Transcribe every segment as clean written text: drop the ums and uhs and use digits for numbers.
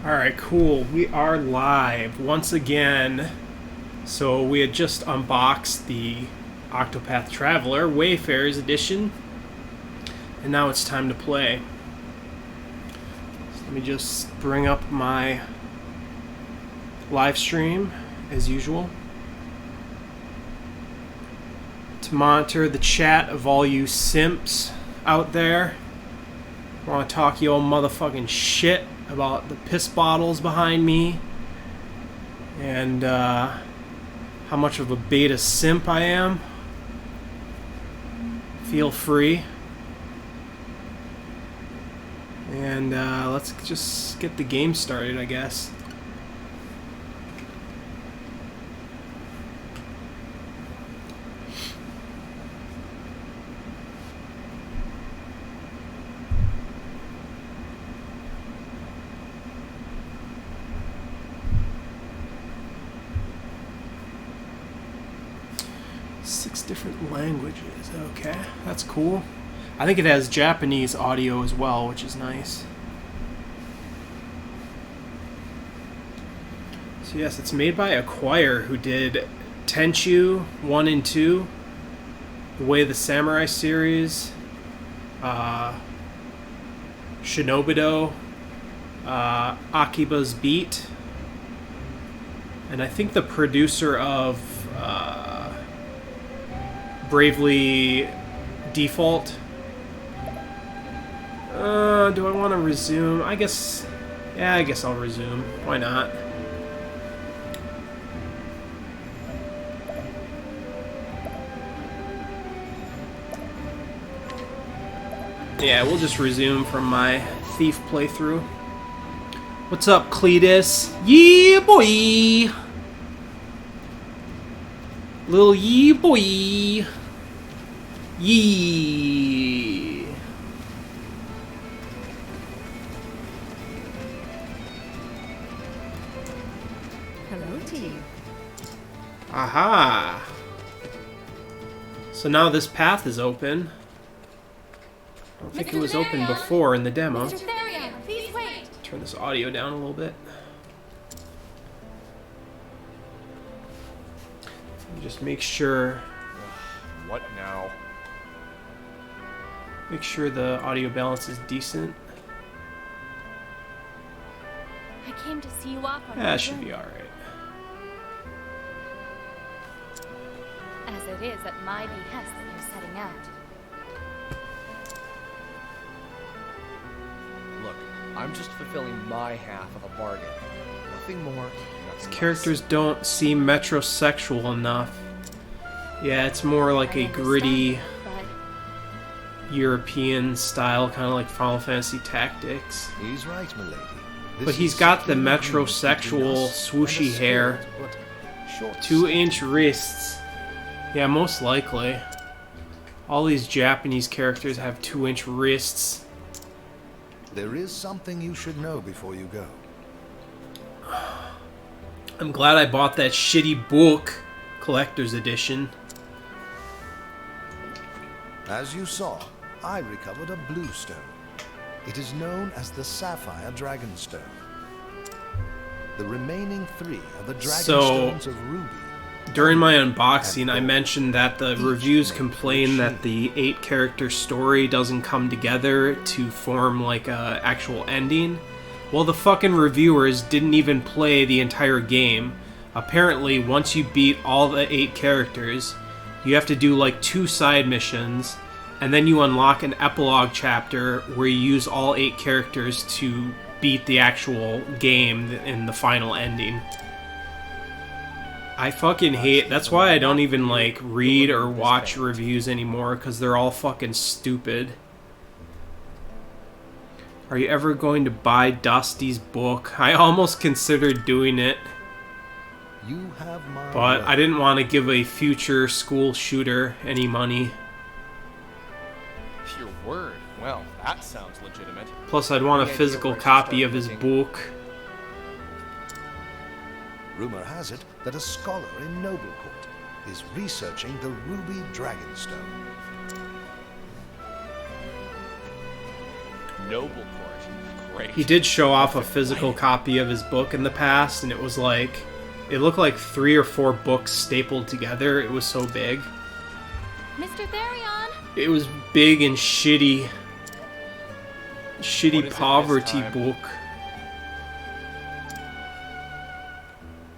Alright, cool. We are live once again. So we had just unboxed the Octopath Traveler Wayfarers Edition. And now it's time to play. So let me just bring up my live stream as usual. To monitor the chat of all you simps out there. Want to talk your motherfucking shit about the piss bottles behind me and how much of a beta simp I am. Feel free. And let's just get the game started, I guess. Different languages. Okay, that's cool. I think it has Japanese audio as well, which is nice. So yes, it's made by Acquire, who did Tenchu 1 and 2, The Way of the Samurai series, Shinobido, Akiba's Beat, and I think the producer of Bravely Default. Do I want to resume? I guess I'll resume. Why not? Yeah, we'll just resume from my Thief playthrough. What's up, Cletus? Yeah, boy! Little yee boy! Yee! Hello, team. Aha! So now this path is open. I don't think it was open before in the demo. Vesperia, please wait. Turn this audio down a little bit. Just make sure. What now? Make sure the audio balance is decent. I came to see you off on That should be alright. As it is at my behest that you're setting out. Look, I'm just fulfilling my half of a bargain. Nothing more, nothing less. Characters don't seem metrosexual enough. Yeah, it's more like a gritty European style, kind of like Final Fantasy Tactics. He's right, milady. But he's got the metrosexual swooshy hair. 2-inch wrists. Yeah, most likely. All these Japanese characters have 2-inch wrists. There is something you should know before you go. I'm glad I bought that shitty book, collector's edition. As you saw, I recovered a blue stone. It is known as the Sapphire Dragonstone. The remaining 3 are the Dragonstones of Ruby. During my unboxing, I mentioned that the reviews complain that the 8-character story doesn't come together to form like a actual ending. Well, the fucking reviewers didn't even play the entire game. Apparently, once you beat all the 8 characters, you have to do like 2 side missions, and then you unlock an epilogue chapter where you use all 8 characters to beat the actual game in the final ending. I fucking hate... That's why I don't even like read or watch reviews anymore, because they're all fucking stupid. Are you ever going to buy Dusty's book? I almost considered doing it. You have my But word. I didn't want to give a future school shooter any money. Your word. Well, that sounds legitimate. Plus, I'd want a physical copy of his book. Rumor has it that a scholar in Noblecourt is researching the Ruby Dragonstone. Noble Court. Great. He did show off a physical copy of his book in the past, and it was like... It looked like 3 or 4 books stapled together. It was so big. Mr. Therion! It was big and shitty. What Shitty is it this poverty time? book.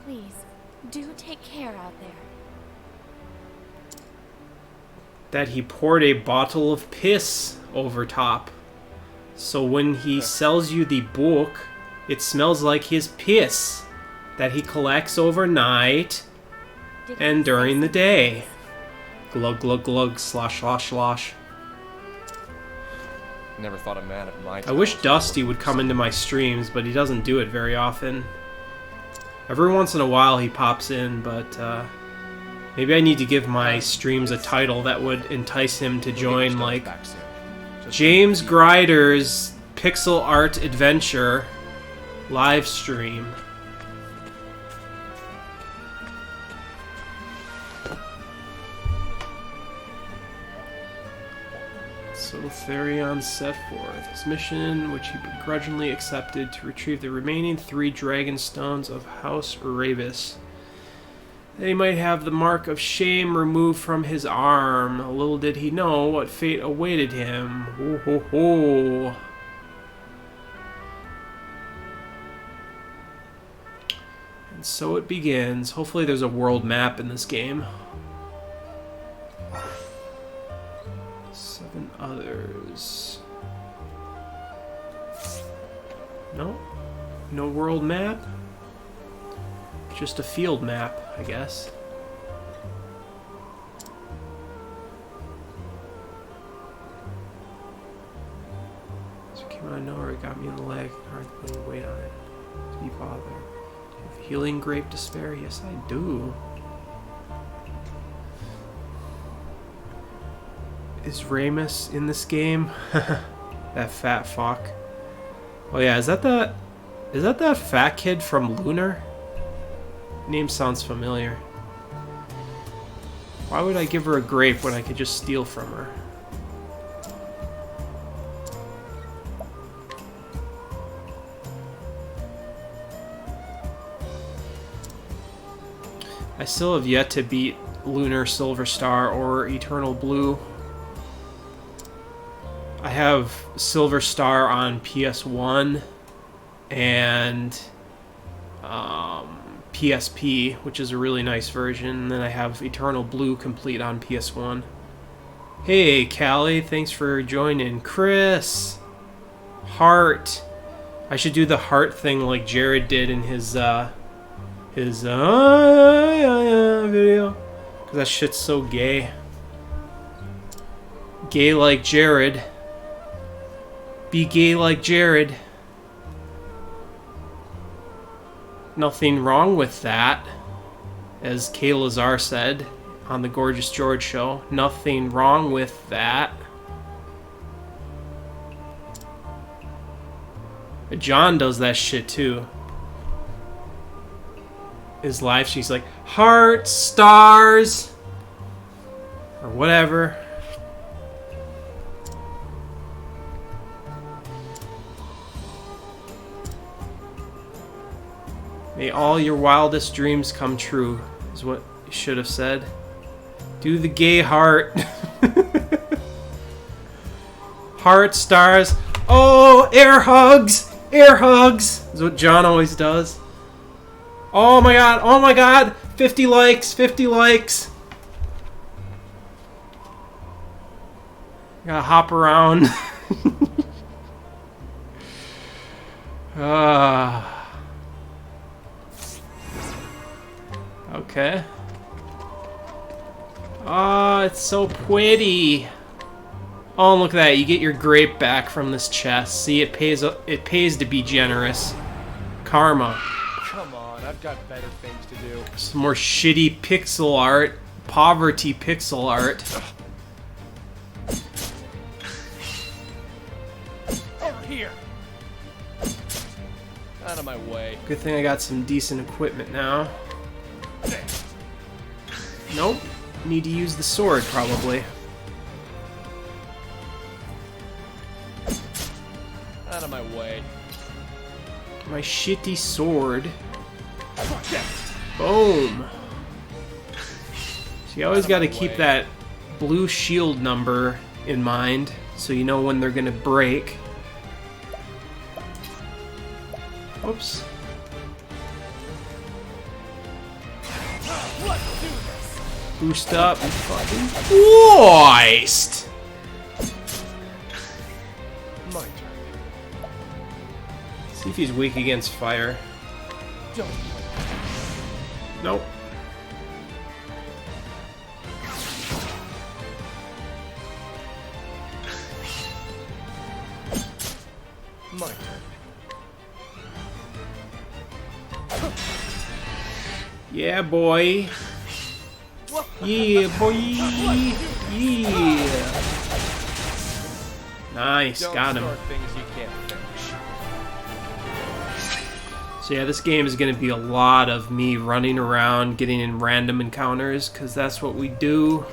Please, do take care out there. That he poured a bottle of piss over top. So when he sells you the book, it smells like his piss that he collects overnight Did and he during say the day. Glug glug glug, slosh slosh slosh. Never thought a man of my I wish talents Dusty would would come into my streams, but he doesn't do it very often. Every once in a while he pops in, but maybe I need to give my streams a title that would entice him to We'll get join, your like, stuff back soon. Just James Grider's Pixel Art Adventure live stream. So Therion set forth his mission, which he begrudgingly accepted, to retrieve the remaining 3 dragon stones of House Ravis. That he might have the mark of shame removed from his arm. Little did he know what fate awaited him. Ho ho ho. And so it begins. Hopefully there's a world map in this game. 7 others. No? No world map? Just a field map, I guess. So it came out of nowhere, it got me in the leg. Hard to wait on it. To be bothered. Do you have healing grape despair? Yes, I do. Is Ramus in this game? That fat fuck. Oh yeah, is that that fat kid from Lunar? Name sounds familiar. Why would I give her a grape when I could just steal from her? I still have yet to beat Lunar Silver Star or Eternal Blue. I have Silver Star on PS1 and PSP, which is a really nice version. And then I have Eternal Blue complete on PS1. Hey, Callie, thanks for joining. Chris! Heart. I should do the heart thing like Jared did in his video. Because that shit's so gay. Gay like Jared. Be gay like Jared. Nothing wrong with that, as Kay Lazar said on the Gorgeous George show. Nothing wrong with that. John does that shit too. His live, she's like, heart, stars, or whatever. May all your wildest dreams come true, is what you should have said. Do the gay heart. Heart, stars. Oh, air hugs! Air hugs! Is what John always does. Oh my god, oh my god! 50 likes, 50 likes! Gotta hop around. Okay. Oh, it's so pretty. Oh, look at that. You get your grape back from this chest. See, it pays to be generous. Karma. Come on, I've got better things to do. Some more shitty pixel art. Poverty pixel art. Over here. Out of my way. Good thing I got some decent equipment now. Nope. Need to use the sword, probably. Out of my way. My shitty sword. Boom. So you always got to keep that blue shield number in mind so you know when they're going to break. Oops. Boost up and fucking moist. My turn. See if he's weak against fire. Don't. Nope. My turn. Yeah, boy. Yeah, boy. Yeah. Nice, Don't got him. start things you can't finish. So yeah, this game is going to be a lot of me running around, getting in random encounters, because that's what we do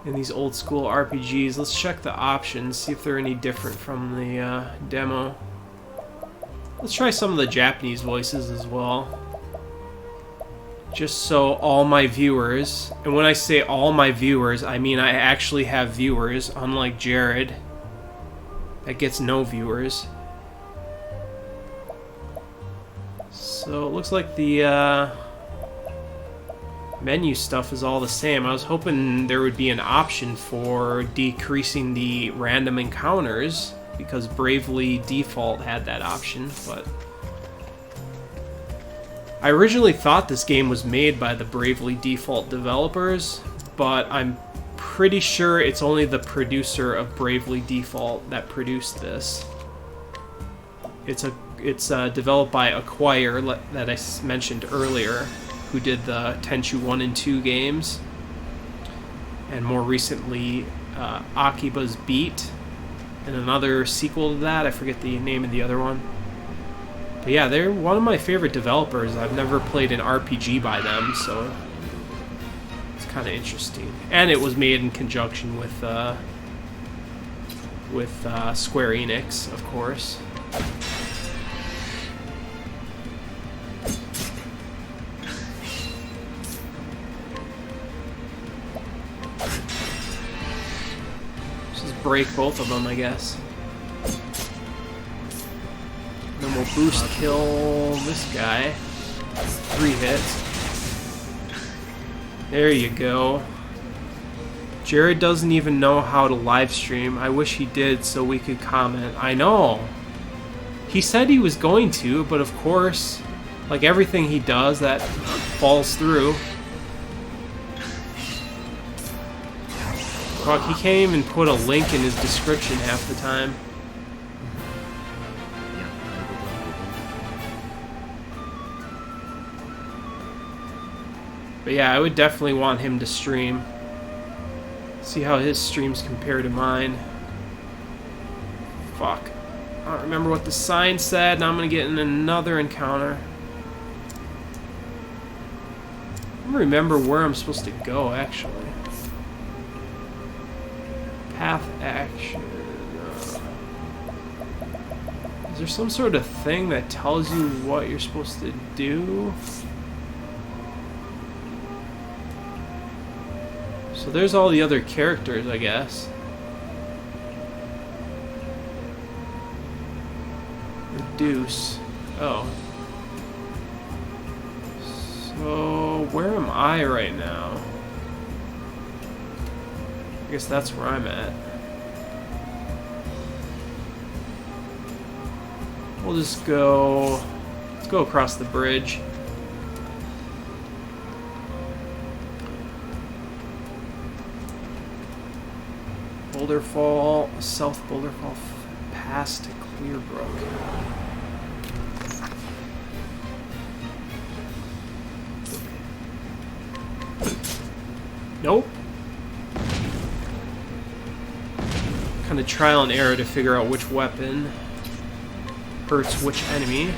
in these old school RPGs. Let's check the options, see if they're any different from the demo. Let's try some of the Japanese voices as well. Just so all my viewers, and when I say all my viewers, I mean I actually have viewers, unlike Jared, that gets no viewers. So it looks like the menu stuff is all the same. I was hoping there would be an option for decreasing the random encounters, because Bravely Default had that option, but I originally thought this game was made by the Bravely Default developers, but I'm pretty sure it's only the producer of Bravely Default that produced this. It's developed by Acquire, that I mentioned earlier, who did the Tenchu 1 and 2 games, and more recently Akiba's Beat, and another sequel to that. I forget the name of the other one. But yeah, they're one of my favorite developers. I've never played an RPG by them, so it's kind of interesting. And it was made in conjunction with Square Enix, of course. Just break both of them, I guess. Then we'll boost kill this guy. 3 hits. There you go. Jared doesn't even know how to live stream. I wish he did so we could comment. I know. He said he was going to, but of course, like everything he does, that falls through. Fuck, he can't even put a link in his description half the time. But yeah, I would definitely want him to stream. See how his streams compare to mine. Fuck. I don't remember what the sign said, now I'm gonna get in another encounter. I don't remember where I'm supposed to go, actually. Path action. Is there some sort of thing that tells you what you're supposed to do? So there's all the other characters, I guess. Reduce. Oh. So where am I right now? I guess that's where I'm at. We'll just go... Let's go across the bridge. Boulder Fall, South Boulder Fall Pass to Clearbrook. Nope. Kind of trial and error to figure out which weapon hurts which enemy.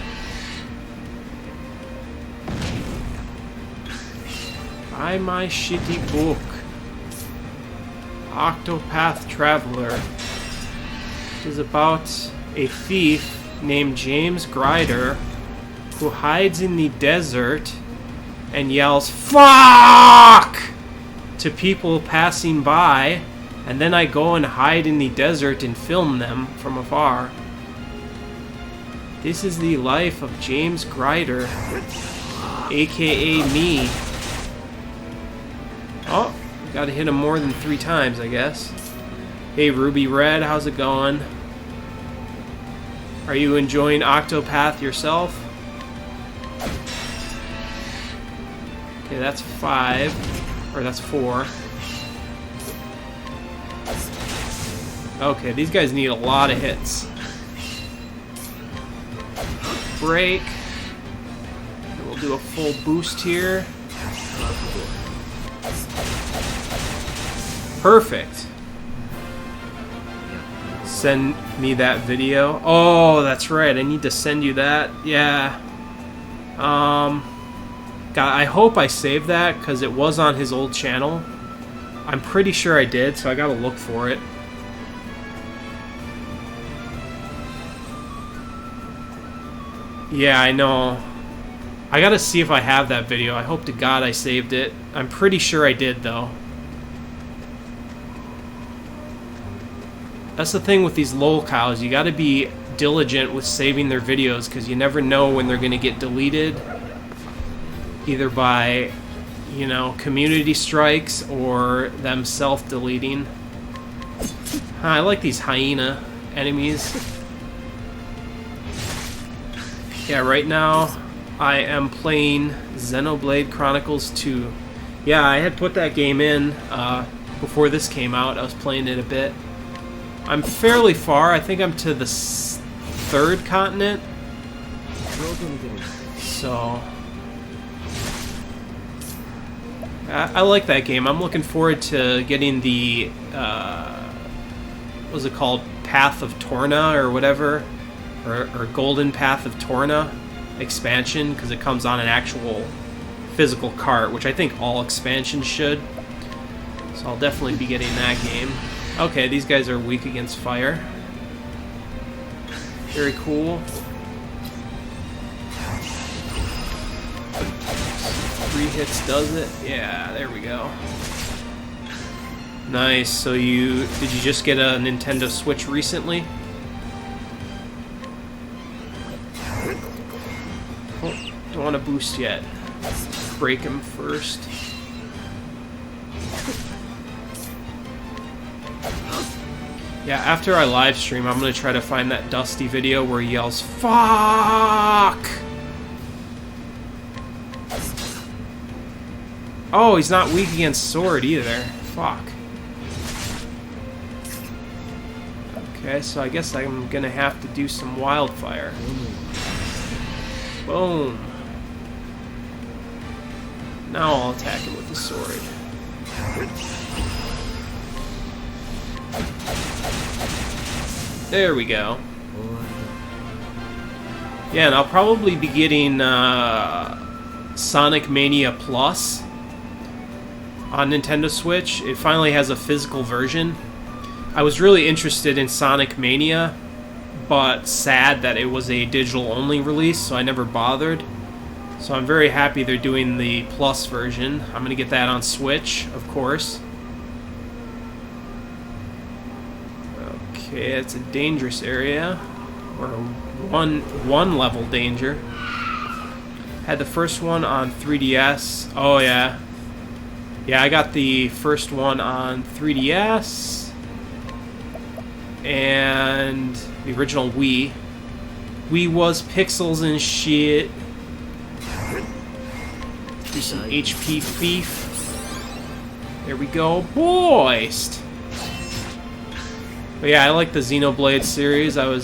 Buy my shitty book. Octopath Traveler. It is about a thief named James Grider who hides in the desert and yells "Fuck!" to people passing by, and then I go and hide in the desert and film them from afar. This is the life of James Grider, aka me. Oh, gotta hit him more than 3 times, I guess. Hey Ruby Red, how's it going? Are you enjoying Octopath yourself? Okay, that's 5. Or that's 4. Okay, these guys need a lot of hits. Break. We'll do a full boost here. Perfect. Send me that video. Oh, that's right. I need to send you that. Yeah. God, I hope I saved that because it was on his old channel. I'm pretty sure I did, so I gotta look for it. Yeah, I know. I gotta see if I have that video. I hope to God I saved it. I'm pretty sure I did, though. That's the thing with these lol cows. You gotta be diligent with saving their videos because you never know when they're gonna get deleted. Either by, you know, community strikes or them self-deleting. I like these hyena enemies. Yeah, right now I am playing Xenoblade Chronicles 2. Yeah, I had put that game in before this came out. I was playing it a bit. I'm fairly far. I think I'm to the 3rd continent. So I like that game. I'm looking forward to getting the what was it called? Path of Torna or whatever. Or Golden Path of Torna expansion, because it comes on an actual physical cart, which I think all expansions should. So I'll definitely be getting that game. Okay, these guys are weak against fire. Very cool. 3 hits does it. Yeah, there we go. Nice. So did you just get a Nintendo Switch recently? Don't want to boost yet. Break him first. Yeah, after I live stream, I'm gonna try to find that Dusty video where he yells "Fuck!" Oh, he's not weak against sword either. Fuck. Okay, so I guess I'm gonna have to do some wildfire. Boom. Now I'll attack it with the sword. There we go. Yeah, and I'll probably be getting Sonic Mania Plus on Nintendo Switch. It finally has a physical version. I was really interested in Sonic Mania, but sad that it was a digital-only release, so I never bothered. So I'm very happy they're doing the Plus version. I'm going to get that on Switch, of course. Okay, it's a dangerous area. Or one level danger. Had the first one on 3DS. Oh, yeah. Yeah, I got the first one on 3DS. And the original Wii. Wii was pixels and shit. Do some HP thief. There we go, boys. But yeah, I like the Xenoblade series. I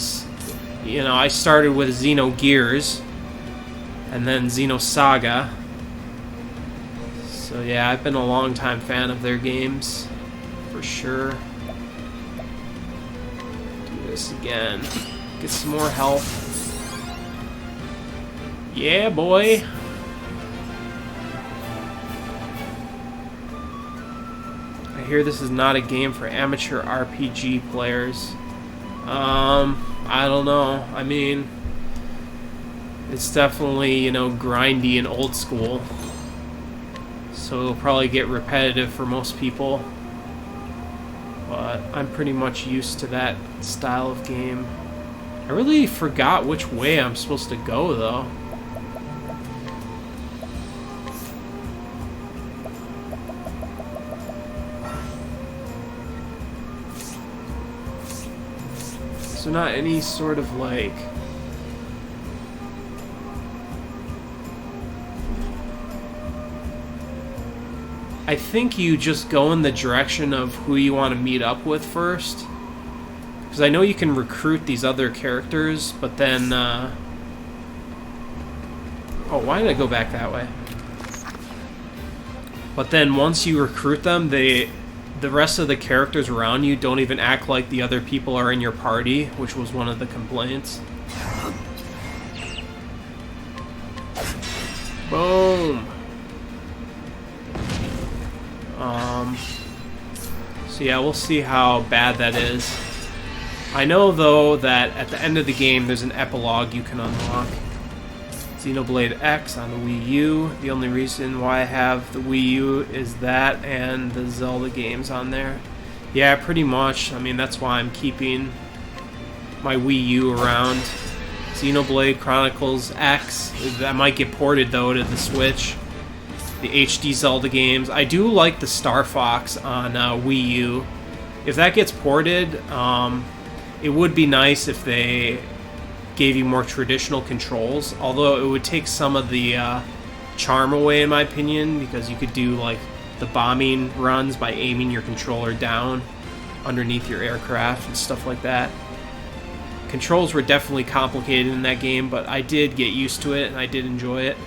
started with Xenogears, and then Xenosaga. So yeah, I've been a long time fan of their games, for sure. Do this again. Get some more health. Yeah, boy. I hear this is not a game for amateur RPG players. I don't know. I mean, it's definitely, you know, grindy and old school. So it'll probably get repetitive for most people. But I'm pretty much used to that style of game. I really forgot which way I'm supposed to go, though. So not any sort of like... I think you just go in the direction of who you want to meet up with first. Because I know you can recruit these other characters, but then... Oh, why did I go back that way? But then once you recruit them, the rest of the characters around you don't even act like the other people are in your party, which was one of the complaints. Boom! So yeah, we'll see how bad that is. I know, though, that at the end of the game, there's an epilogue you can unlock. Xenoblade X on the Wii U. The only reason why I have the Wii U is that and the Zelda games on there. Yeah, pretty much. I mean, that's why I'm keeping my Wii U around. Xenoblade Chronicles X. That might get ported, though, to the Switch. The HD Zelda games. I do like the Star Fox on Wii U. If that gets ported, it would be nice if they gave you more traditional controls, although it would take some of the charm away, in my opinion, because you could do like the bombing runs by aiming your controller down underneath your aircraft and stuff like that. Controls were definitely complicated in that game, but I did get used to it and I did enjoy it.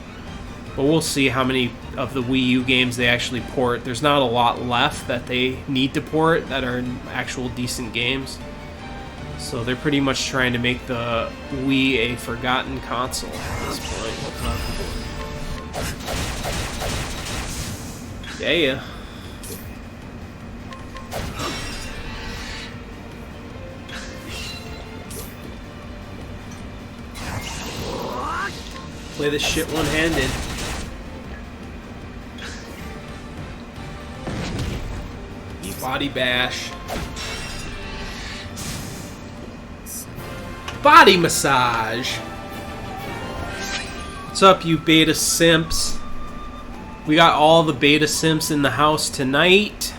But we'll see how many of the Wii U games they actually port. There's not a lot left that they need to port that are actual decent games. So they're pretty much trying to make the Wii a forgotten console at this point. Yeah. Play this shit one-handed. Body bash. Body massage. What's up, you beta simps? We got all the beta simps in the house tonight.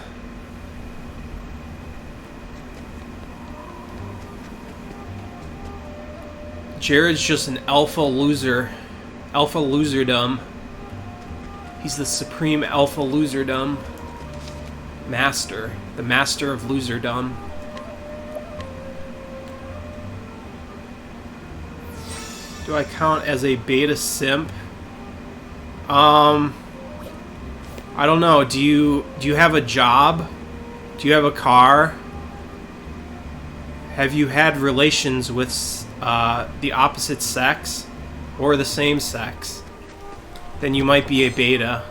Jared's just an alpha loser. Alpha loserdom. He's the supreme alpha loserdom. Master. The master of loserdom. Do I count as a beta simp? I don't know. Do you have a job? Do you have a car? Have you had relations with the opposite sex or the same sex? Then you might be a beta.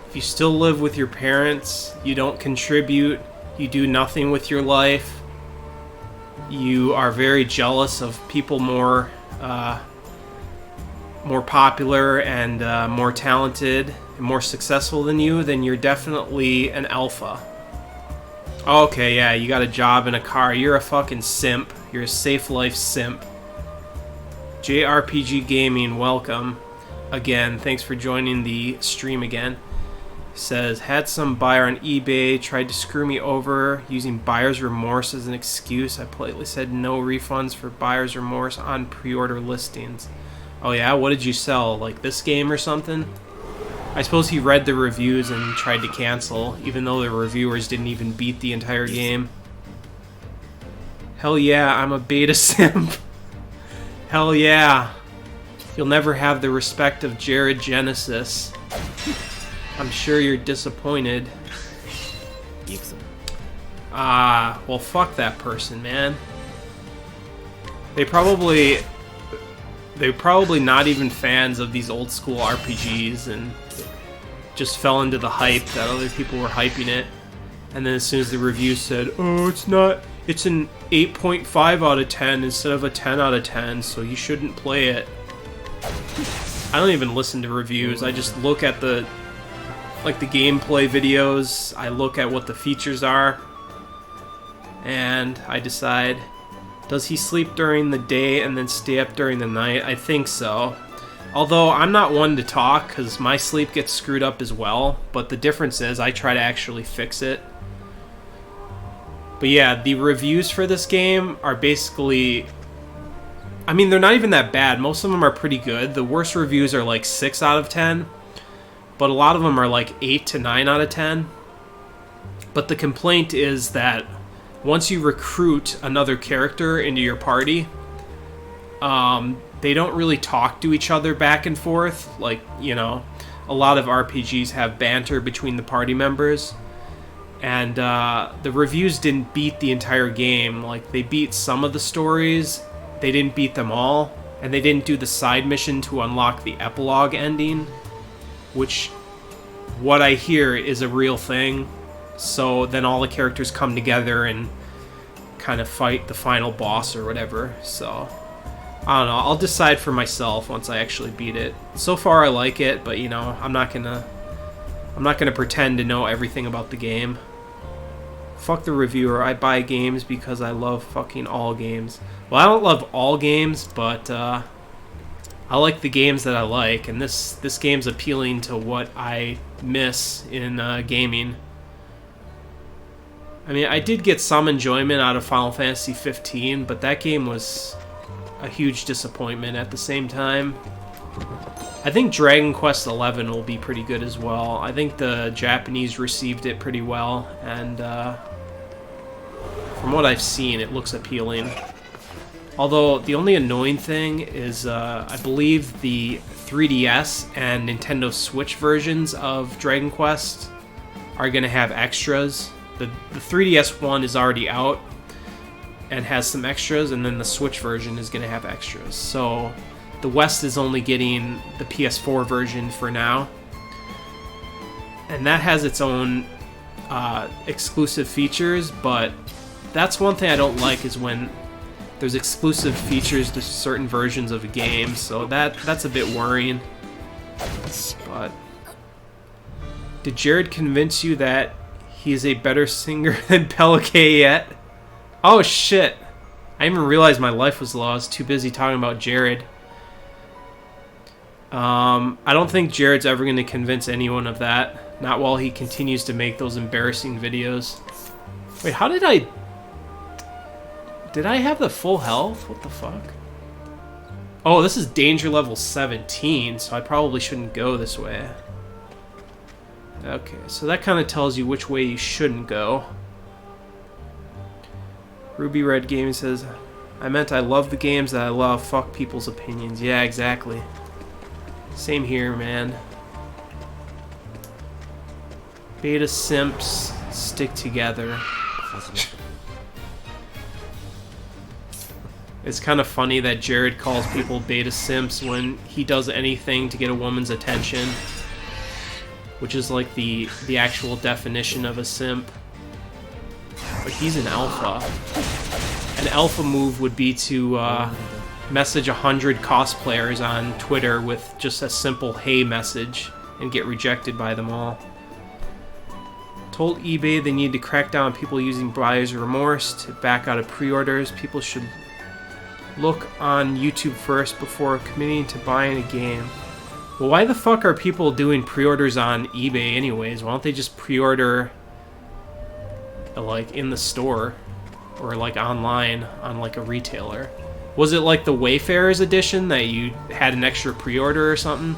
If you still live with your parents, you don't contribute, you do nothing with your life, you are very jealous of people more popular and more talented and more successful than you, then you're definitely an alpha. Okay, yeah, you got a job and a car. You're a fucking simp. You're a safe life simp. JRPG Gaming, welcome. Again, thanks for joining the stream again. Says, had some buyer on eBay, tried to screw me over using buyer's remorse as an excuse. I politely said no refunds for buyer's remorse on pre-order listings. Oh yeah, what did you sell? Like this game or something? I suppose he read the reviews and tried to cancel, even though the reviewers didn't even beat the entire game. Hell yeah, I'm a beta simp. Hell yeah. You'll never have the respect of Jared Genesis. I'm sure you're disappointed. Well, fuck that person, man. They probably not even fans of these old school RPGs and just fell into the hype that other people were hyping it. And then as soon as the review said, oh, it's not it's an 8.5 out of 10 instead of a 10 out of 10, so you shouldn't play it. I don't even listen to reviews. I just look at the gameplay videos. I look at what the features are, and I decide, does he sleep during the day and then stay up during the night? I think so. Although I'm not one to talk because my sleep gets screwed up as well, but the difference is I try to actually fix it. But yeah, the reviews for this game are basically... I mean, they're not even that bad. Most of them are pretty good. The worst reviews are like 6 out of 10, but a lot of them are like 8 to 9 out of 10. But the complaint is that once you recruit another character into your party, they don't really talk to each other back and forth. Like, you know, a lot of RPGs have banter between the party members. And the reviews didn't beat the entire game. Like, they beat some of the stories, they didn't beat them all, and they didn't do the side mission to unlock the epilogue ending, which, what I hear, is a real thing. So then all the characters come together and kind of fight the final boss or whatever. So I don't know, I'll decide for myself once I actually beat it. So far I like it, but you know, I'm not gonna pretend to know everything about the game. Fuck the reviewer. I buy games because I love fucking all games. Well, I don't love all games, but I like the games that I like, and this game's appealing to what I miss in gaming. I mean, I did get some enjoyment out of Final Fantasy 15, but that game was a huge disappointment at the same time. I think Dragon Quest XI will be pretty good as well. I think the Japanese received it pretty well, and from what I've seen, it looks appealing. Although, the only annoying thing is, I believe the 3DS and Nintendo Switch versions of Dragon Quest are going to have extras. The 3DS one is already out and has some extras, and then the Switch version is going to have extras. So the West is only getting the PS4 version for now, and that has its own exclusive features, but that's one thing I don't like, is when there's exclusive features to certain versions of a game, so that's a bit worrying. But did Jared convince you that he is a better singer than Pelike yet? Oh shit. I didn't even realize my life was low. I was too busy talking about Jared. I don't think Jared's ever going to convince anyone of that. Not while he continues to make those embarrassing videos. Wait, how did I... Did I have the full health? What the fuck? Oh, this is danger level 17, so I probably shouldn't go this way. Okay, so that kind of tells you which way you shouldn't go. Ruby Red Gaming says, I meant I love the games that I love, fuck people's opinions. Yeah, exactly. Same here, man. Beta simps stick together. It's kind of funny that Jared calls people beta simps when he does anything to get a woman's attention, which is like the actual definition of a simp. But he's an alpha. An alpha move would be to message 100 cosplayers on Twitter with just a simple hey message and get rejected by them all. Told eBay they need to crack down on people using buyer's remorse to back out of pre-orders. People should look on YouTube first before committing to buying a game. Well, why the fuck are people doing pre-orders on eBay anyways? Why don't they just pre-order like in the store or like online on like a retailer? Was it like the Wayfarers edition that you had an extra pre-order or something?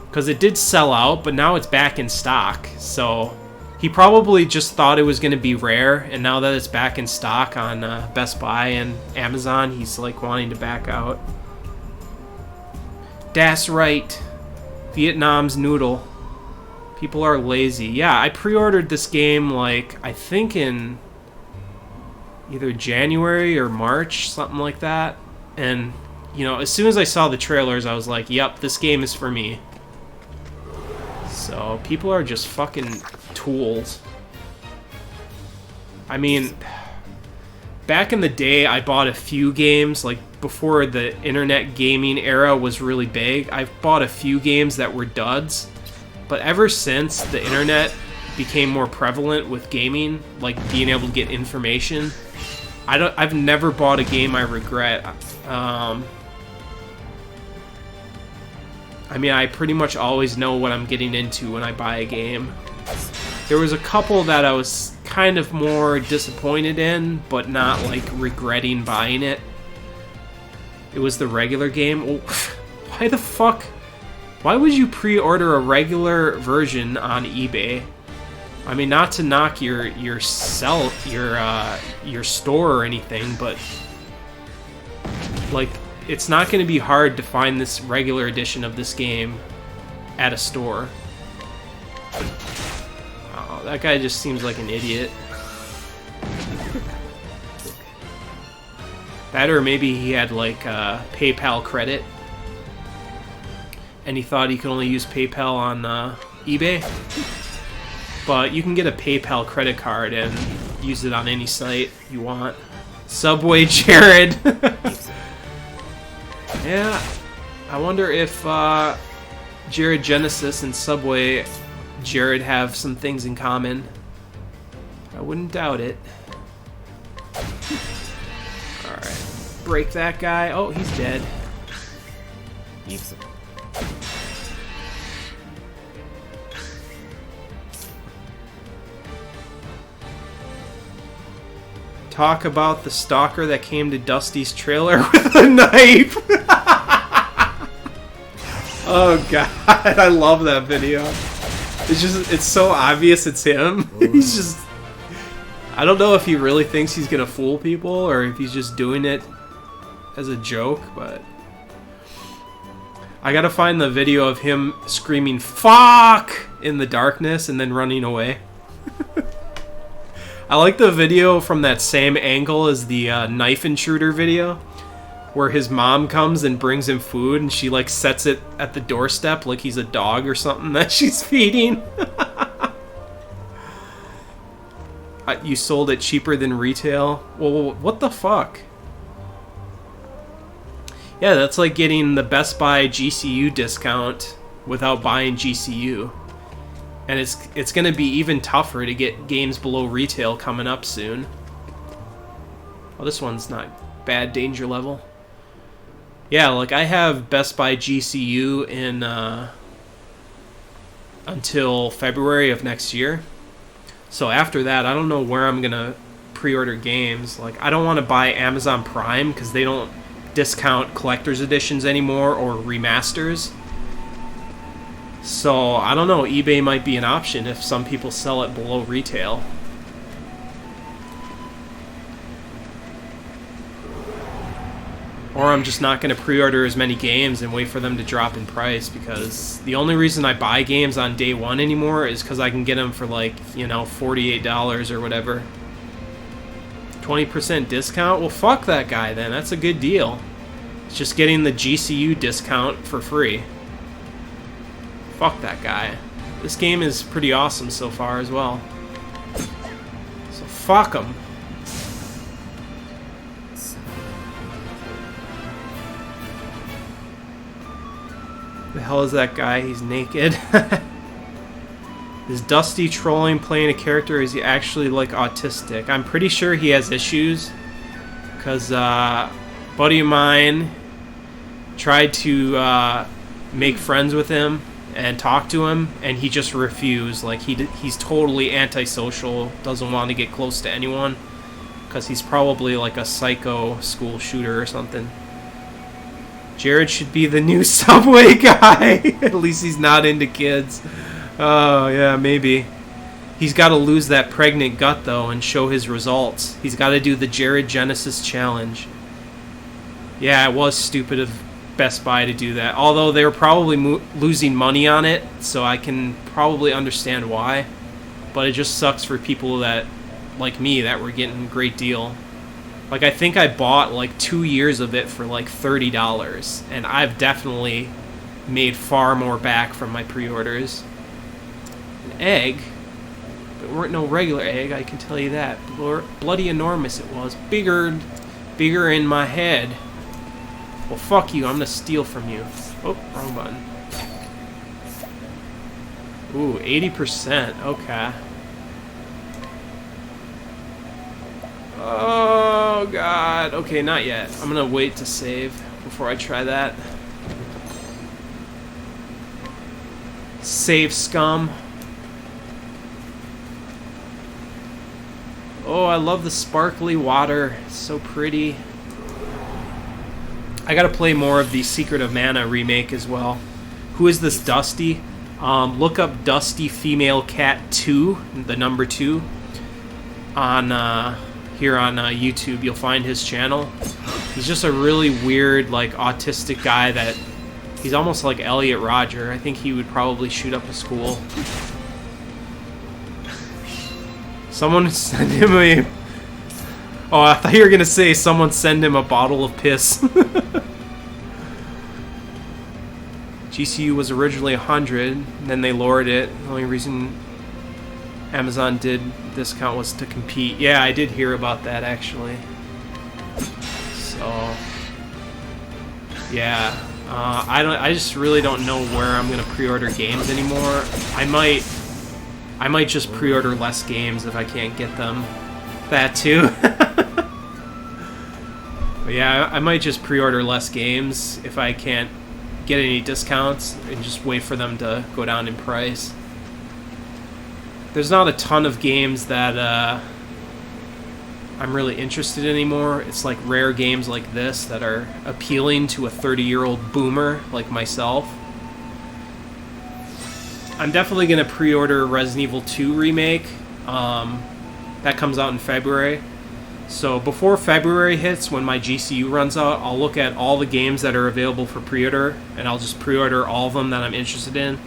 Because it did sell out, but now it's back in stock. So he probably just thought it was going to be rare, and now that it's back in stock on Best Buy and Amazon, he's like wanting to back out. Das right. Vietnam's noodle. People are lazy. Yeah, I pre-ordered this game like, I think in either January or March, something like that. And, you know, as soon as I saw the trailers, I was like, yep, this game is for me. So, people are just fucking tools. I mean, back in the day, I bought a few games, like before the internet gaming era was really big. I've bought a few games that were duds, but ever since the internet became more prevalent with gaming, like being able to get information, I've never bought a game I regret. I mean, I pretty much always know what I'm getting into when I buy a game. There was a couple that I was kind of more disappointed in, but not like regretting buying it. It was the regular game. Oh, why the fuck? Why would you pre-order a regular version on eBay? I mean, not to knock your store or anything, but like, it's not going to be hard to find this regular edition of this game at a store. Oh, that guy just seems like an idiot. That, or maybe he had like PayPal credit, and he thought he could only use PayPal on eBay. But you can get a PayPal credit card and use it on any site you want. Subway Jared. Yeah, I wonder if Jared Genesis and Subway Jared have some things in common. I wouldn't doubt it. Alright, break that guy. Oh, he's dead. Talk about the stalker that came to Dusty's trailer with a knife. Oh god, I love that video. It's so obvious it's him. He's just, I don't know if he really thinks he's gonna fool people or if he's just doing it as a joke, but I gotta find the video of him screaming "fuck" in the darkness and then running away. I like the video from that same angle as the knife intruder video, where his mom comes and brings him food and she like sets it at the doorstep like he's a dog or something that she's feeding. You sold it cheaper than retail? Well, what the fuck? Yeah, that's like getting the Best Buy GCU discount without buying GCU. And it's going to be even tougher to get games below retail coming up soon. Oh, this one's not bad danger level. Yeah, like I have Best Buy GCU in until February of next year. So after that, I don't know where I'm going to pre-order games. Like, I don't want to buy Amazon Prime because they don't discount collector's editions anymore or remasters. So, I don't know, eBay might be an option if some people sell it below retail. Or I'm just not going to pre-order as many games and wait for them to drop in price, because the only reason I buy games on day one anymore is because I can get them for like, you know, $48 or whatever. 20% discount? Well, fuck that guy then. That's a good deal. It's just getting the GCU discount for free. Fuck that guy. This game is pretty awesome so far as well. So fuck him. The hell is that guy? He's naked. Is Dusty trolling playing a character, or is he actually like autistic? I'm pretty sure he has issues, because a buddy of mine tried to make friends with him and talk to him, and he just refused. Like, he's totally antisocial, doesn't want to get close to anyone, because he's probably like a psycho school shooter or something. Jared should be the new Subway guy. At least he's not into kids. Oh, yeah, maybe. He's got to lose that pregnant gut, though, and show his results. He's got to do the Jared Genesis challenge. Yeah, it was stupid of Best Buy to do that. Although they were probably losing money on it, so I can probably understand why. But it just sucks for people that, like me, that were getting a great deal. Like, I think I bought like 2 years of it for like $30, and I've definitely made far more back from my pre-orders. An egg? There weren't no regular egg, I can tell you that. Bloody enormous it was. Bigger in my head. Well, fuck you, I'm gonna steal from you. Oh, wrong button. Ooh, 80%, okay. Oh, God. Okay, not yet. I'm gonna wait to save before I try that. Save scum. Oh, I love the sparkly water. It's so pretty. I gotta play more of the Secret of Mana remake as well. Who is this Dusty? Look up Dusty Female Cat 2, the number 2, on here on YouTube. You'll find his channel. He's just a really weird, like, autistic guy that he's almost like Elliot Rodger. I think he would probably shoot up a school. Someone send him a... Oh, I thought you were gonna say someone send him a bottle of piss. GCU was originally 100, then they lowered it. The only reason Amazon did discount was to compete. Yeah, I did hear about that actually. So, yeah, I just really don't know where I'm gonna pre-order games anymore. I might just pre-order less games if I can't get them. That too. But yeah, I might just pre-order less games if I can't get any discounts and just wait for them to go down in price. There's not a ton of games that I'm really interested in anymore. It's like rare games like this that are appealing to a 30-year-old boomer like myself. I'm definitely going to pre-order Resident Evil 2 Remake. That comes out in February. So before February hits, when my GCU runs out, I'll look at all the games that are available for pre-order, and I'll just pre-order all of them that I'm interested in.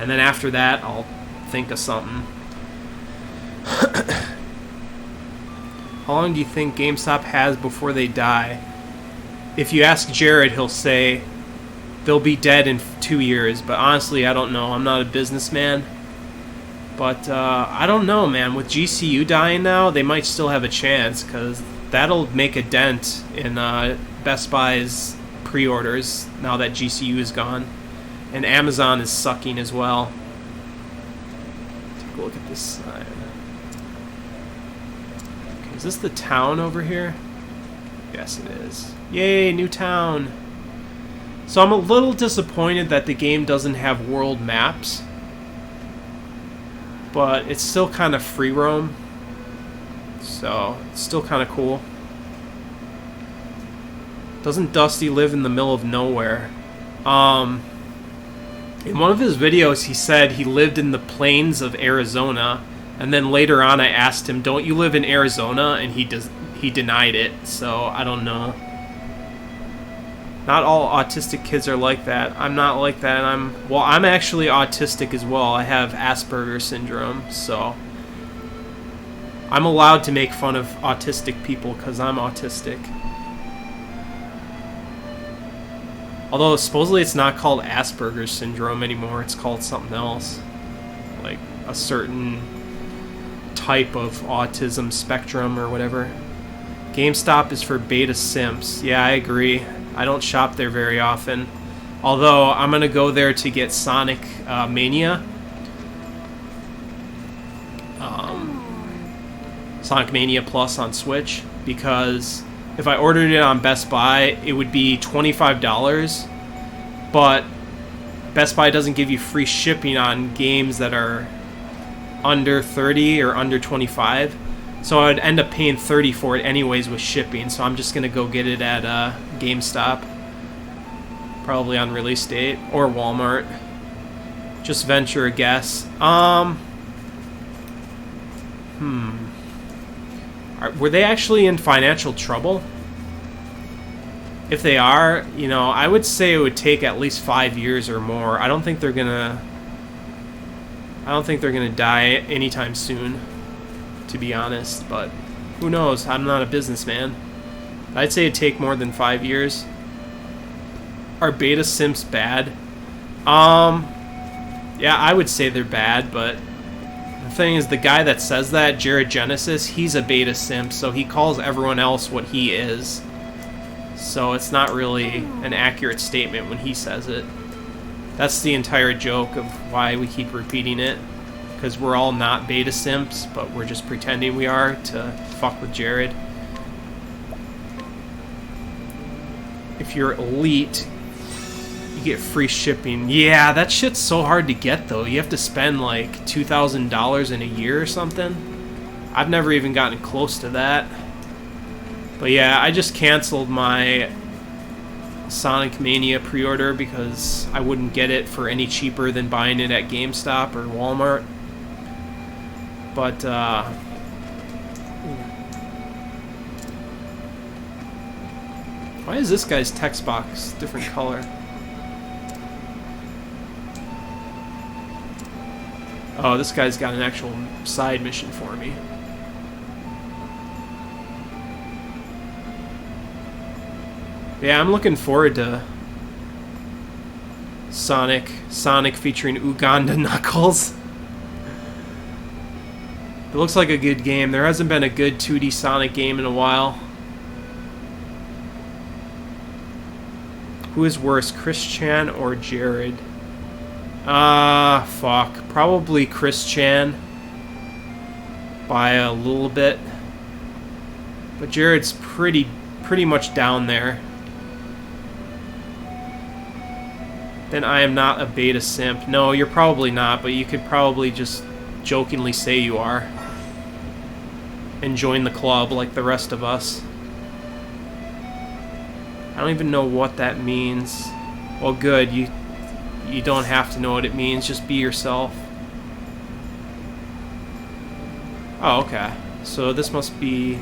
And then after that, I'll think of something. How long do you think GameStop has before they die? If you ask Jared, he'll say they'll be dead in 2 years, but honestly, I don't know. I'm not a businessman. But I don't know, man. With GCU dying now, they might still have a chance, because that'll make a dent in Best Buy's pre-orders now that GCU is gone. And Amazon is sucking as well. Take a look at this sign. Okay, is this the town over here? Yes, it is. Yay, new town! So I'm a little disappointed that the game doesn't have world maps. But it's still kind of free roam, so it's still kind of cool. Doesn't Dusty live in the middle of nowhere? In one of his videos, he said he lived in the plains of Arizona, and then later on I asked him, "Don't you live in Arizona?" And he denied it. So I don't know. Not all autistic kids are like that. I'm not like that. I'm actually autistic as well. I have Asperger's syndrome, so I'm allowed to make fun of autistic people because I'm autistic. Although supposedly it's not called Asperger's syndrome anymore. It's called something else, like a certain type of autism spectrum or whatever. GameStop is for beta simps. Yeah, I agree. I don't shop there very often. Although, I'm going to go there to get Sonic Mania. Sonic Mania Plus on Switch. Because if I ordered it on Best Buy, it would be $25. But Best Buy doesn't give you free shipping on games that are under 30 or under 25. So I'd end up paying $30 for it anyways with shipping. So I'm just going to go get it at GameStop. Probably on release date. Or Walmart. Just venture a guess. Were they actually in financial trouble? If they are, you know, I would say it would take at least 5 years or more. I don't think they're gonna die anytime soon, to be honest, but who knows? I'm not a businessman. I'd say it'd take more than 5 years. Are beta simps bad? Yeah, I would say they're bad, but thing is, the guy that says that, Jared Genesis, he's a beta simp, so he calls everyone else what he is. So it's not really an accurate statement when he says it. That's the entire joke of why we keep repeating it. Because we're all not beta simps, but we're just pretending we are to fuck with Jared. If you're elite, you get free shipping. Yeah, that shit's so hard to get, though. You have to spend like $2,000 in a year or something. I've never even gotten close to that. But yeah, I just canceled my Sonic Mania pre-order because I wouldn't get it for any cheaper than buying it at GameStop or Walmart. But, why is this guy's text box different color? Oh, this guy's got an actual side mission for me. Yeah, I'm looking forward to Sonic featuring Uganda Knuckles. It looks like a good game. There hasn't been a good 2D Sonic game in a while. Who is worse, Chris-chan or Jared? Fuck. Probably Chris-chan. By a little bit. But Jared's pretty much down there. Then I am not a beta simp. No, you're probably not, but you could probably just jokingly say you are. And join the club like the rest of us. I don't even know what that means. Well, good. You don't have to know what it means. Just be yourself. Oh, okay. So this must be...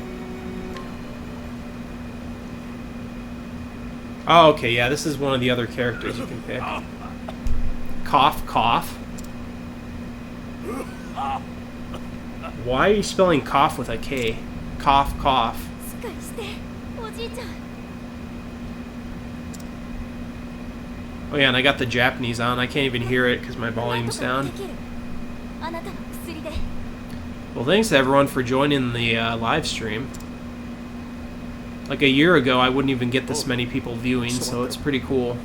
Oh, okay, yeah, this is one of the other characters you can pick. Cough, cough. Why are you spelling cough with a K? Cough, cough. Oh yeah, and I got the Japanese on. I can't even hear it because my volume's down. Well, thanks to everyone for joining the live stream. Like a year ago, I wouldn't even get this many people viewing, so it's pretty cool.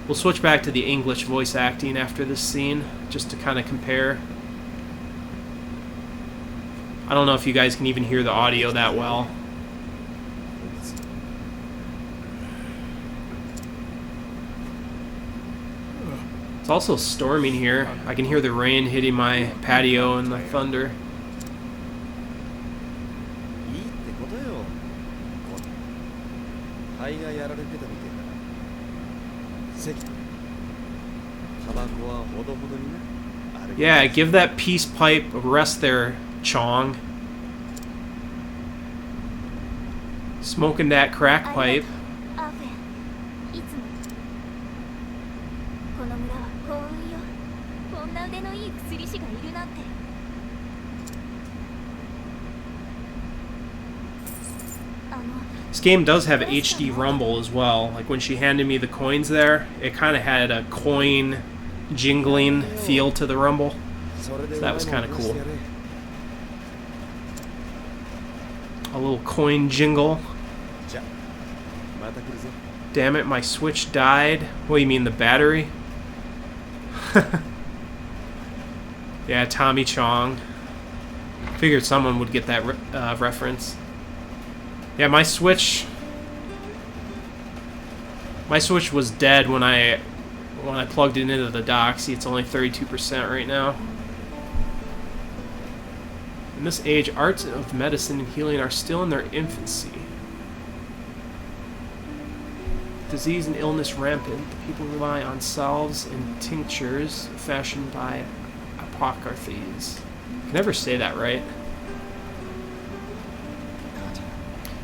We'll switch back to the English voice acting after this scene, just to kind of compare. I don't know if you guys can even hear the audio that well. It's also storming here. I can hear the rain hitting my patio and the thunder. Yeah, give that peace pipe a rest there, Chong. Smoking that crack pipe. This game does have HD rumble as well. Like when she handed me the coins there, it kind of had a coin jingling feel to the rumble. So that was kind of cool. A little coin jingle. Damn it, my Switch died. What do you mean, the battery? Yeah, Tommy Chong. Figured someone would get that reference. Yeah, my Switch was dead when I plugged it into the dock. See, it's only 32% right now. In this age, arts of medicine and healing are still in their infancy. Disease and illness rampant. People rely on salves and tinctures fashioned by apothecaries. I can never say that right.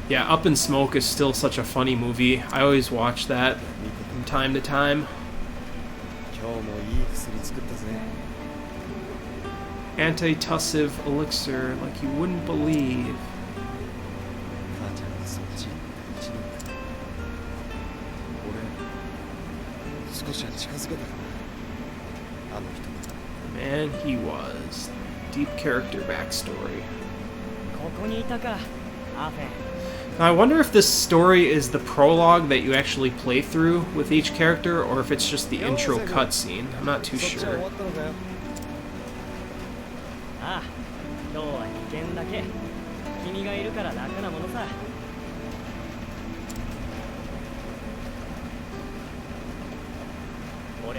Yeah, Up in Smoke is still such a funny movie. I always watch that from time to time. Antitussive elixir like you wouldn't believe. And he was. Deep character backstory. ここにいたか、アーフェン。 Now, I wonder if this story is the prologue that you actually play through with each character, or if it's just the intro cutscene. I'm not too そっちは終 sure. わったのかよ。ああ、今日は2件だけ。君がいるから楽なものさ。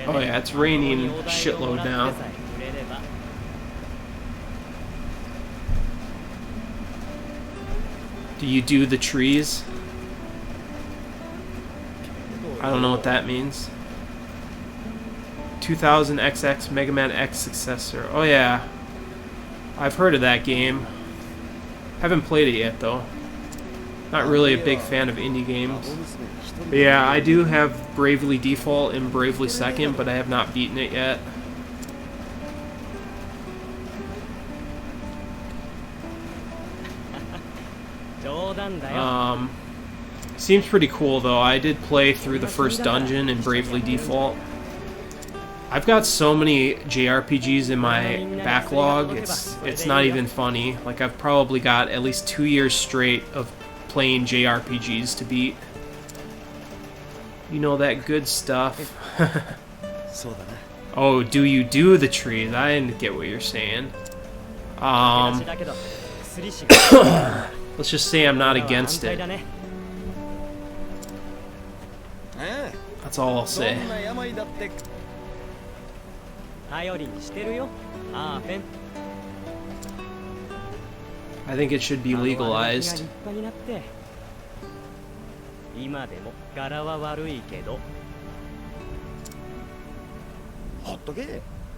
Oh yeah, it's raining a shitload now. Do you do the trees? I don't know what that means. 2000 XX Mega Man X successor. Oh yeah. I've heard of that game. Haven't played it yet though. Not really a big fan of indie games. But yeah, I do have Bravely Default and Bravely Second, but I have not beaten it yet. Seems pretty cool though. I did play through the first dungeon in Bravely Default. I've got so many JRPGs in my backlog, it's not even funny. Like, I've probably got at least 2 years straight of playing JRPGs to beat. You know that good stuff. Oh, do you do the trees? I didn't get what you're saying. Let's just say I'm not against it. That's all I'll say. I think it should be legalized.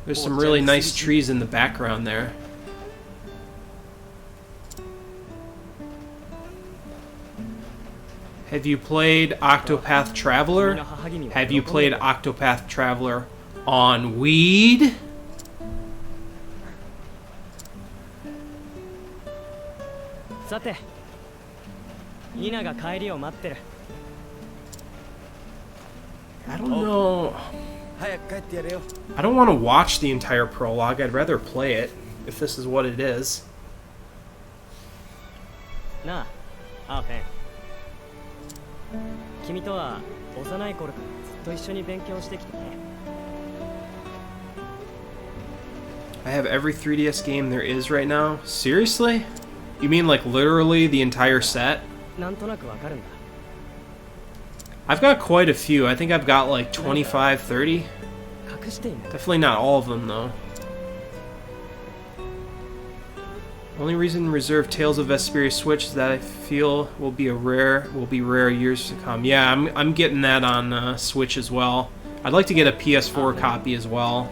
There's some really nice trees in the background there. Have you played Octopath Traveler? Have you played Octopath Traveler on weed? I don't know. I don't want to watch the entire prologue. I'd rather play it, if this is what it is. I have every 3DS game there is right now. Seriously? You mean like literally the entire set? I've got quite a few. I think I've got like 25, 30. Definitely not all of them though. Only reason reserved Tales of Vesperia Switch is that I feel will be rare years to come. Yeah, I'm getting that on Switch as well. I'd like to get a PS4 copy as well.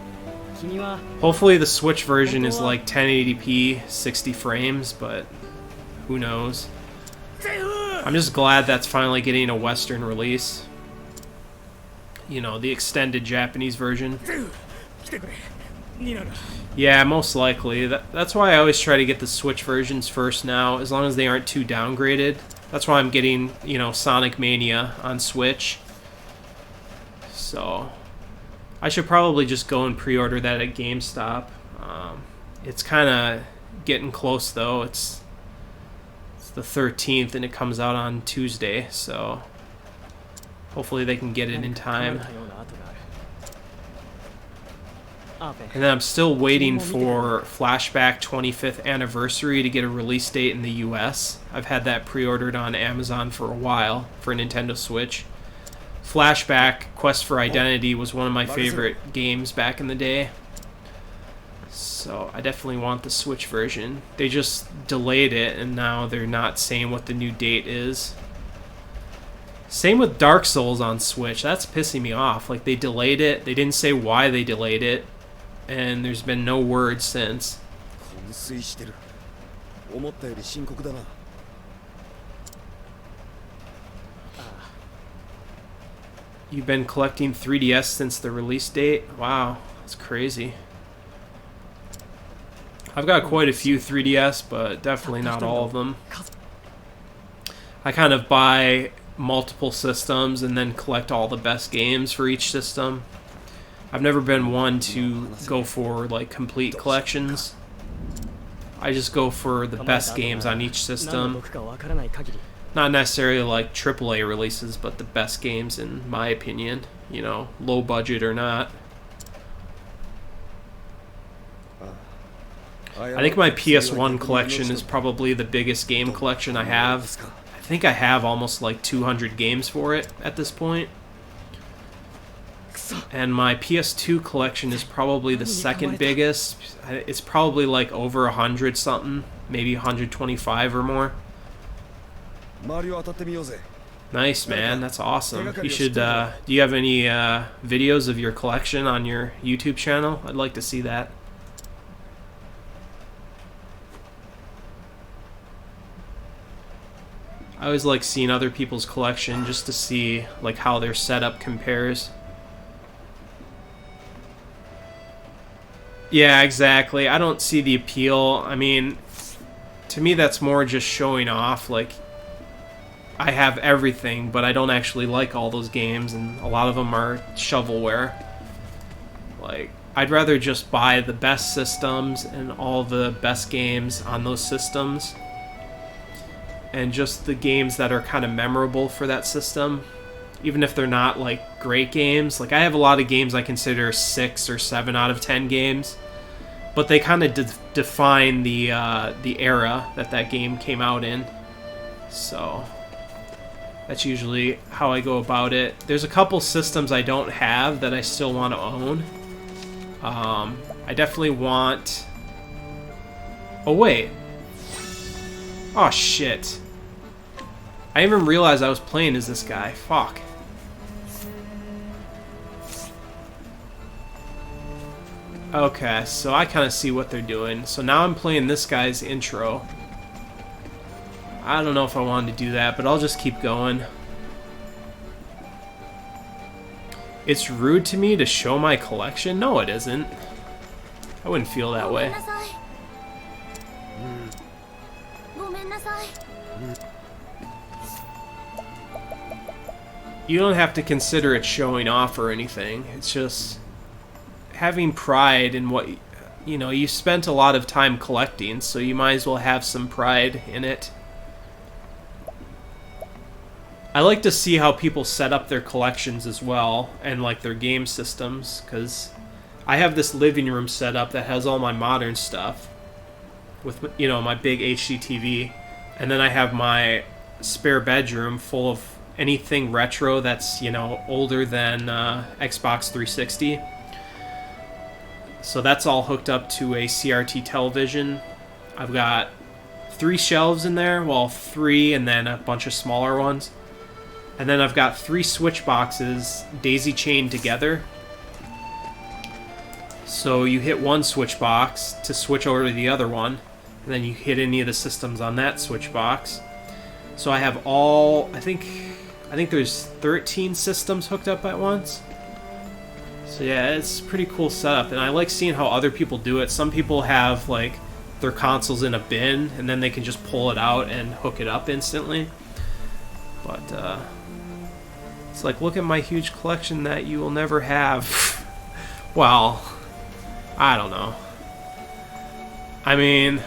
Hopefully the Switch version is like 1080p, 60 frames, but who knows. I'm just glad that's finally getting a Western release. You know, the extended Japanese version. Yeah, most likely. That's why I always try to get the Switch versions first now, as long as they aren't too downgraded. That's why I'm getting, you know, Sonic Mania on Switch. So, I should probably just go and pre-order that at GameStop. It's kind of getting close, though. It's the 13th, and it comes out on Tuesday, so hopefully they can get it in time. And then I'm still waiting for Flashback 25th Anniversary to get a release date in the US. I've had that pre-ordered on Amazon for a while for Nintendo Switch. Flashback Quest for Identity was one of my favorite games back in the day. So I definitely want the Switch version. They just delayed it, and now they're not saying what the new date is. Same with Dark Souls on Switch. That's pissing me off. Like, they delayed it. They didn't say why they delayed it. And there's been no word since. You've been collecting 3DS since the release date? Wow, that's crazy. I've got quite a few 3DS, but definitely not all of them. I kind of buy multiple systems and then collect all the best games for each system. I've never been one to go for like complete collections. I just go for the best games on each system. Not necessarily like AAA releases, but the best games in my opinion. You know, low budget or not. I think my PS1 collection is probably the biggest game collection I have. I think I have almost like 200 games for it at this point. And my PS2 collection is probably the second biggest. It's probably like over 100 something, maybe 125 or more. Nice, man. That's awesome. You should, do you have any videos of your collection on your YouTube channel? I'd like to see that. I always like seeing other people's collection just to see like how their setup compares. Yeah, exactly. I don't see the appeal. I mean, to me that's more just showing off. Like, I have everything, but I don't actually like all those games, and a lot of them are shovelware. Like, I'd rather just buy the best systems and all the best games on those systems, and just the games that are kind of memorable for that system, even if they're not like great games. Like, I have a lot of games I consider 6 or 7 out of 10 games, but they kind of define the era that that game came out in. So that's usually how I go about it. There's a couple systems I don't have that I still want to own. I definitely want... Oh, wait. Oh, shit. I didn't even realize I was playing as this guy. Fuck. Okay, so I kind of see what they're doing. So now I'm playing this guy's intro. I don't know if I wanted to do that, but I'll just keep going. It's rude to me to show my collection? No, it isn't. I wouldn't feel that way. You don't have to consider it showing off or anything. It's just having pride in what, you know, you spent a lot of time collecting, so you might as well have some pride in it. I like to see how people set up their collections as well, and like their game systems, because I have this living room set up that has all my modern stuff with, you know, my big HD TV, and then I have my spare bedroom full of anything retro that's, you know, older than Xbox 360. So that's all hooked up to a CRT television. I've got 3 shelves in there, well, 3 and then a bunch of smaller ones. And then I've got 3 switch boxes daisy-chained together. So you hit one switch box to switch over to the other one, and then you hit any of the systems on that switch box. So I have all, I think there's 13 systems hooked up at once. So yeah, it's a pretty cool setup, and I like seeing how other people do it. Some people have like their consoles in a bin, and then they can just pull it out and hook it up instantly. But it's like, look at my huge collection that you will never have. Well, I don't know. I mean,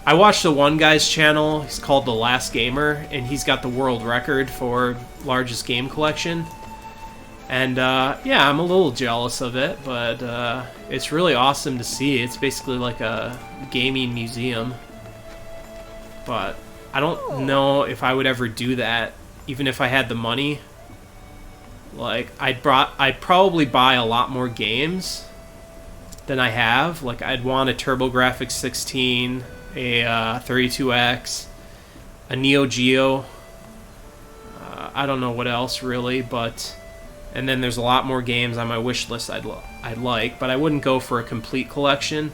I watched the one guy's channel, he's called The Last Gamer, and he's got the world record for largest game collection. And yeah, I'm a little jealous of it, but it's really awesome to see. It's basically like a gaming museum. But I don't know if I would ever do that, even if I had the money. Like, I'd probably buy a lot more games than I have. Like, I'd want a TurboGrafx 16, a 32X, a Neo Geo. I don't know what else really, but, and then there's a lot more games on my wish list I'd like, but I wouldn't go for a complete collection.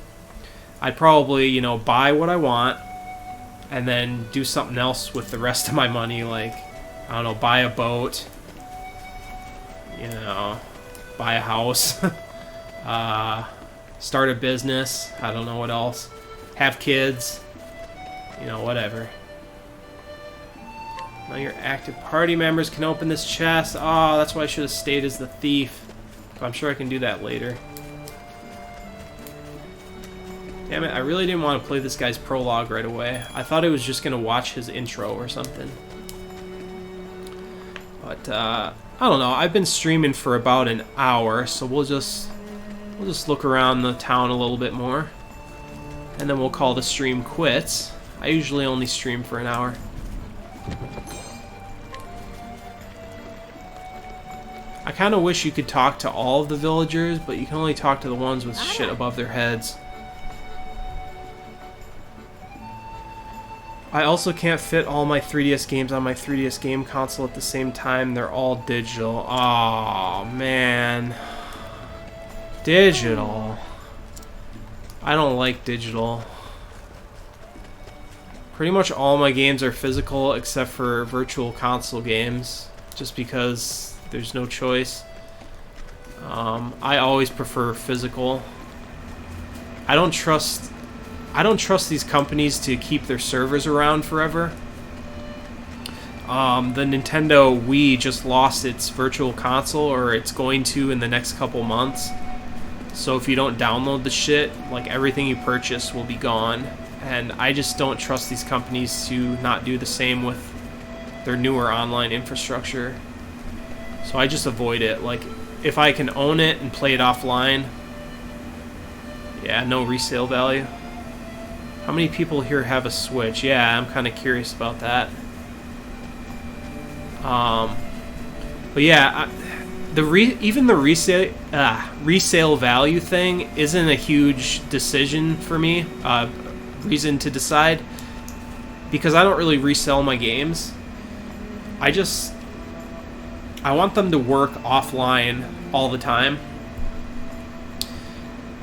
I'd probably, you know, buy what I want and then do something else with the rest of my money, like, I don't know, buy a boat, you know, buy a house, start a business, I don't know what else, have kids, you know, whatever. Now your active party members can open this chest. Oh, that's why I should have stayed as the thief. But I'm sure I can do that later. Damn it, I really didn't want to play this guy's prologue right away. I thought I was just going to watch his intro or something. But, I don't know. I've been streaming for about an hour, so we'll just look around the town a little bit more. And then we'll call the stream quits. I usually only stream for an hour. I kind of wish you could talk to all of the villagers, but you can only talk to the ones with shit above their heads. I also can't fit all my 3DS games on my 3DS game console at the same time. They're all digital. Aw, man. Digital. I don't like digital. Pretty much all my games are physical except for virtual console games, just because there's no choice. I always prefer physical. I don't trust these companies to keep their servers around forever. The Nintendo Wii just lost its virtual console, or it's going to in the next couple months. So if you don't download the shit, like everything you purchase will be gone. And I just don't trust these companies to not do the same with their newer online infrastructure. So I just avoid it. Like, if I can own it and play it offline, yeah, no resale value. How many people here have a Switch? Yeah, I'm kind of curious about that. But yeah, even the resale value thing isn't a huge decision for me. Reason to decide, because I don't really resell my games. I want them to work offline all the time,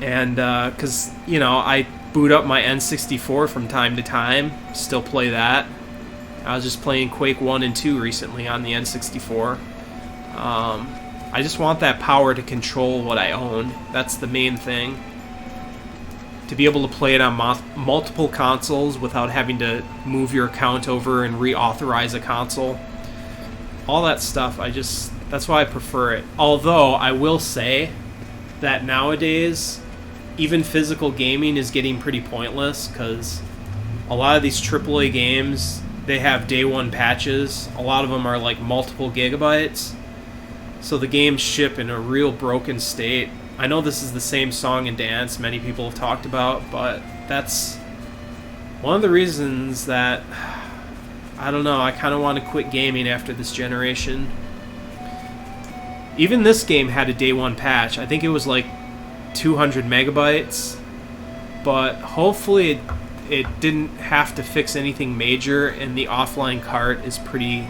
and because you know, I boot up my N64 from time to time, still play that. I was just playing Quake 1 and 2 recently on the N64. I just want that power to control what I own. That's the main thing. To be able to play it on multiple consoles without having to move your account over and reauthorize a console. All that stuff, that's why I prefer it. Although, I will say that nowadays, even physical gaming is getting pretty pointless, because a lot of these AAA games, they have day one patches. A lot of them are like multiple gigabytes. So the games ship in a real broken state. I know this is the same song and dance many people have talked about, but that's one of the reasons that, I don't know, I kind of want to quit gaming after this generation. Even this game had a day one patch. I think it was like 200 megabytes, but hopefully it didn't have to fix anything major, and the offline cart is pretty,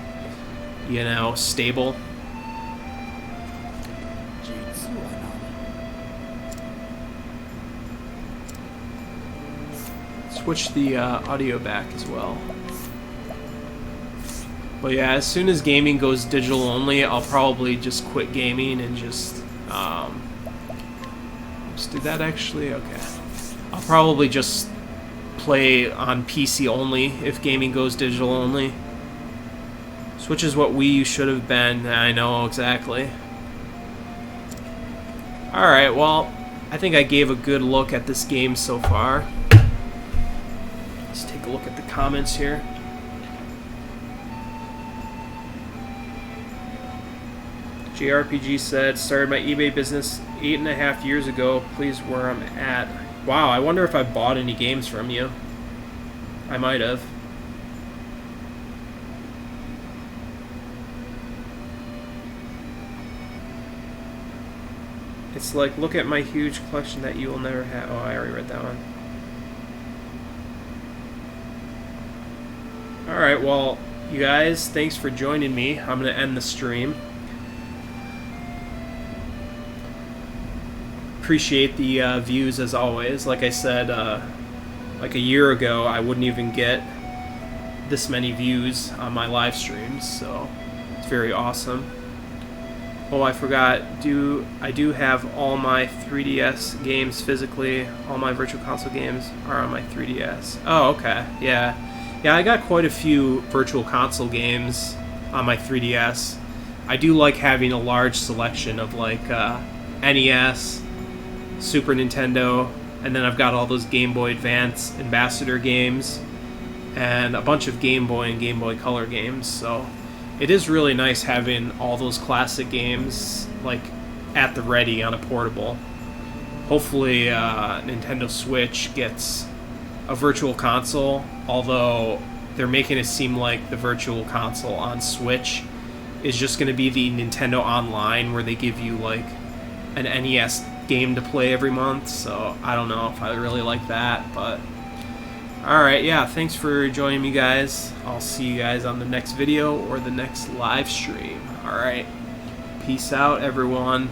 you know, stable. Switch the audio back as well. But yeah, as soon as gaming goes digital only, I'll probably just quit gaming and just do that actually? Okay. I'll probably just play on PC only if gaming goes digital only. Switch is what Wii U should have been. I know, exactly. Alright, well, I think I gave a good look at this game so far. Let's take a look at the comments here. JRPG said, started my eBay business 8.5 years ago. Please where I'm at. Wow, I wonder if I bought any games from you. I might have. It's like, look at my huge collection that you will never have. Oh, I already read that one. Alright, well, you guys, thanks for joining me. I'm going to end the stream. Appreciate the views as always. Like I said, like a year ago, I wouldn't even get this many views on my live streams, so it's very awesome. Oh, I forgot, I do have all my 3DS games physically. All my Virtual Console games are on my 3DS. Oh, okay, yeah. Yeah, I got quite a few Virtual Console games on my 3DS. I do like having a large selection of, like, NES, Super Nintendo, and then I've got all those Game Boy Advance Ambassador games, and a bunch of Game Boy and Game Boy Color games, so it is really nice having all those classic games, like, at the ready on a portable. Hopefully, Nintendo Switch gets a Virtual Console, although they're making it seem like the Virtual Console on Switch is just going to be the Nintendo Online, where they give you, like, an NES game to play every month, so I don't know if I really like that, but alright, yeah, thanks for joining me, guys. I'll see you guys on the next video or the next live stream. Alright, peace out, everyone.